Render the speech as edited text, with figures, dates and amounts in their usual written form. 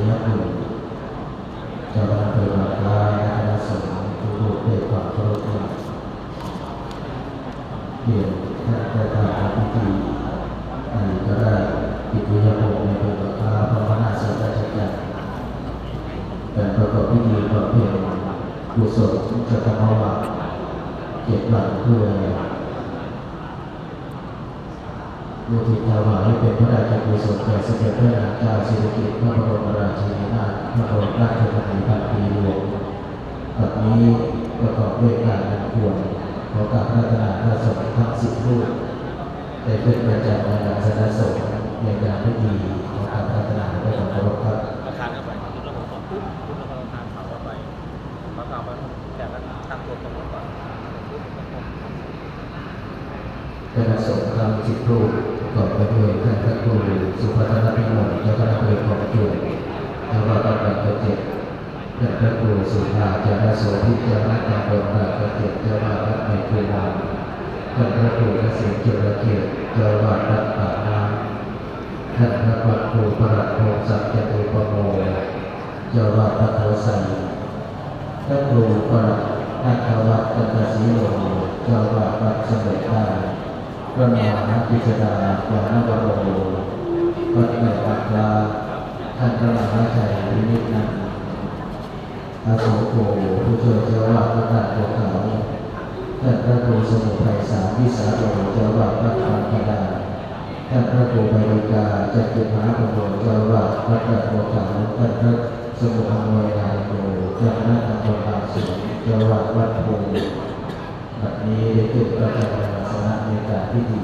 ยบุตรเจ้าคณะอำเภอปากกลางและคณะสงฆ์ทุกรูปด้วยความเคารพเรียนท่านประธานพิธีก็ได้ปิตุยภพในอำเภอปากกลางพระมหาสังฆราชการการประกอบพิธีบำเพ็ญกุศลจะทำเอาว่า7 วันเพื่ออุทิศถวายเป็นพระราชกุศลแด่สมเด็จพระนางเจ้าสิริกิติ์พระบรมราชินีนาถพระบรมราชชนนีพันปีหลวงบัดนี้ประกอบด้วยการอัญเชิญขอการพัฒนาพระสงฆ์ทั้ง10 รูปได้เป็นประจำในงานสนสงฆ์ในงานพิธีขอการพัฒนาได้ของพระครับประธานเข้าไปคุณระบบก่อนปุ๊บคุณระบบทานเขาเข้าไปเขาทำมาแต่ละตั้งตัวตรงก่อนคณะสงฆ์ทั้ง10 รูปประกอบไปด้วยท่านพระครูสุภัทรพิมลเจ้าคณะอำเภอของจุฬเจ้าว่าการประเจ็ดท่านพระครูสุภาจารโสภิเจ้าคณะตำบลประเจ็ดเจ้าว่าวัดในคูนามท่านพระครูเกษมจุลเกียรติเจ้าว่าวัดปากน้ำท่านพระครูประหลัดพงศักดิ์จตุปโมเจ้าว่าวัดโพไซท่านครูประหลัดนักวัดจันทศรีโลเจ้าว่าวัดสมเด็จได้พระมหาพิจารณาวรรณวโรวัดในปักลาท่านพระมหาชัยวินิจนันท์อาโศโกผู้ช่วยเจ้าวาดวัดนาบัวขาวท่านพระครูสมุทัยสามวิสาโรเจ้าวาดวัดบางพดาท่านพระครูบริกาจักรมหาปุโรเจ้าวาดวัดนาบัวขาวท่านพระสมุทัยนายโยเจ้าคณะตำบลบางสุนเจ้าวาดวัดโพบัดนี้ได้ขึ้นประจำวันศาสนาในการพิธี